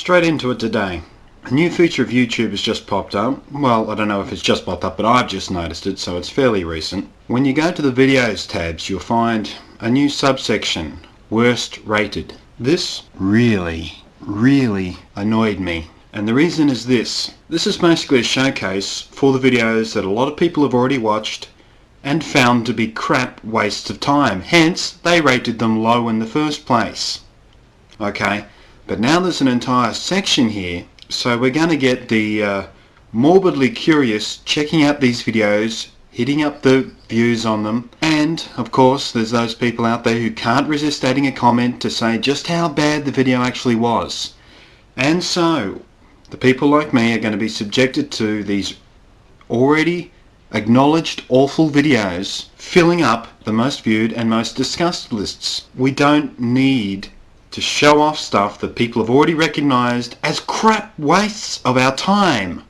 Straight into it today. A new feature of YouTube has just popped up. Well, I don't know if it's just popped up, but I've just noticed it, so it's fairly recent. When you go to the videos tabs, you'll find a new subsection, worst rated. This really annoyed me. And the reason is this. This is basically a showcase for the videos that a lot of people have already watched and found to be crap wastes of time. Hence, they rated them low in the first place. Okay, but now there's an entire section here, so we're going to get the morbidly curious checking out these videos, hitting up the views on them, and of course there's those people out there who can't resist adding a comment to say just how bad the video actually was. And so, the people like me are going to be subjected to these already acknowledged awful videos filling up the most viewed and most discussed lists. We don't need to show off stuff that people have already recognised as crap wastes of our time.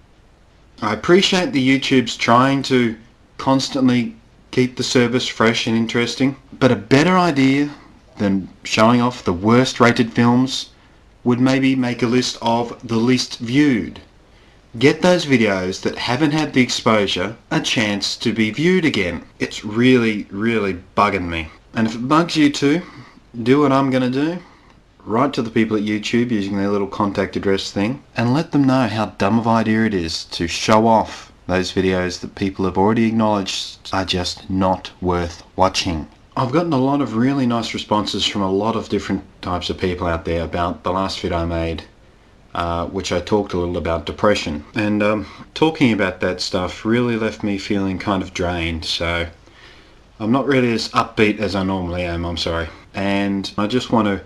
I appreciate the YouTube's trying to constantly keep the service fresh and interesting, but a better idea than showing off the worst rated films would maybe make a list of the least viewed. Get those videos that haven't had the exposure a chance to be viewed again. It's really bugging me. And if it bugs you too, do what I'm going to do. Write to the people at YouTube using their little contact address thing and let them know how dumb of an idea it is to show off those videos that people have already acknowledged are just not worth watching. I've gotten a lot of really nice responses from a lot of different types of people out there about the last video I made, which I talked a little about depression. And talking about that stuff really left me feeling kind of drained, so I'm not really as upbeat as I normally am, I'm sorry. And I just want to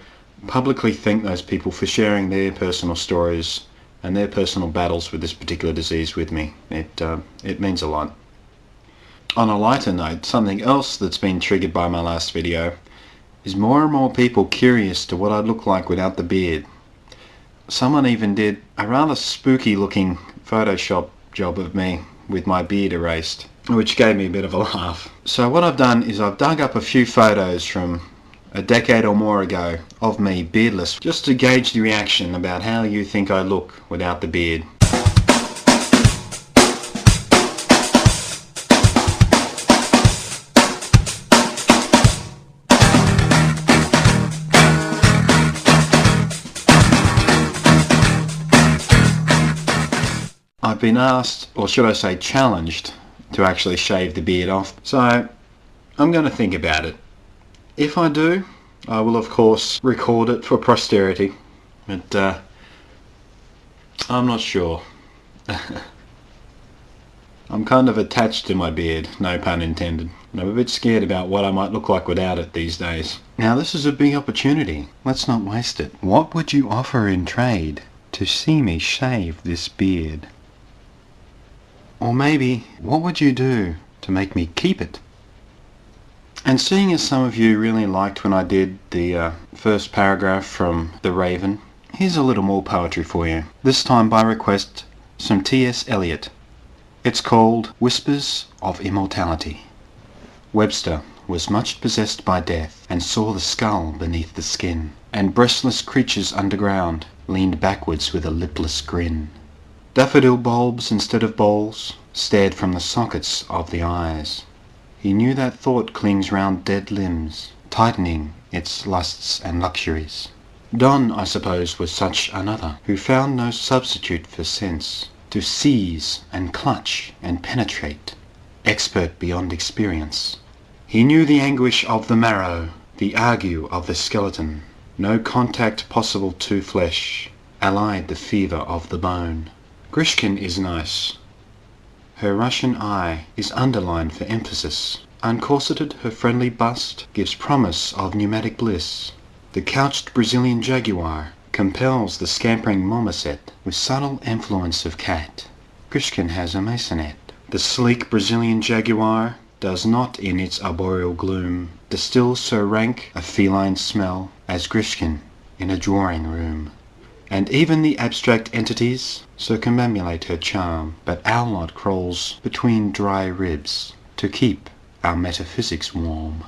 publicly thank those people for sharing their personal stories and their personal battles with this particular disease with me. It means a lot. On a lighter note, something else that's been triggered by my last video is more and more people curious to what I'd look like without the beard. Someone even did a rather spooky looking Photoshop job of me with my beard erased, which gave me a bit of a laugh. So what I've done is I've dug up a few photos from a decade or more ago of me beardless, just to gauge the reaction about how you think I look without the beard. I've been asked, or should I say challenged, to actually shave the beard off, so I'm going to think about it. If I do, I will of course record it for posterity, but I'm not sure. I'm kind of attached to my beard, no pun intended, and I'm a bit scared about what I might look like without it these days. Now this is a big opportunity, let's not waste it. What would you offer in trade to see me shave this beard? Or maybe, what would you do to make me keep it? And seeing as some of you really liked when I did the first paragraph from The Raven, here's a little more poetry for you. This time by request, some T.S. Eliot. It's called Whispers of Immortality. Webster was much possessed by death, and saw the skull beneath the skin, and breastless creatures underground leaned backwards with a lipless grin. Daffodil bulbs instead of bowls stared from the sockets of the eyes. He knew that thought clings round dead limbs, tightening its lusts and luxuries. Donne, I suppose, was such another, who found no substitute for sense, to seize and clutch and penetrate, expert beyond experience. He knew the anguish of the marrow, the ague of the skeleton, no contact possible to flesh, allied the fever of the bone. Grishkin is nice. Her Russian eye is underlined for emphasis. Uncorseted, her friendly bust gives promise of pneumatic bliss. The couched Brazilian jaguar compels the scampering marmoset with subtle influence of cat. Grishkin has a maisonette. The sleek Brazilian jaguar does not in its arboreal gloom distill so rank a feline smell as Grishkin in a drawing room. And even the abstract entities circumambulate her charm, but our lot crawls between dry ribs to keep our metaphysics warm.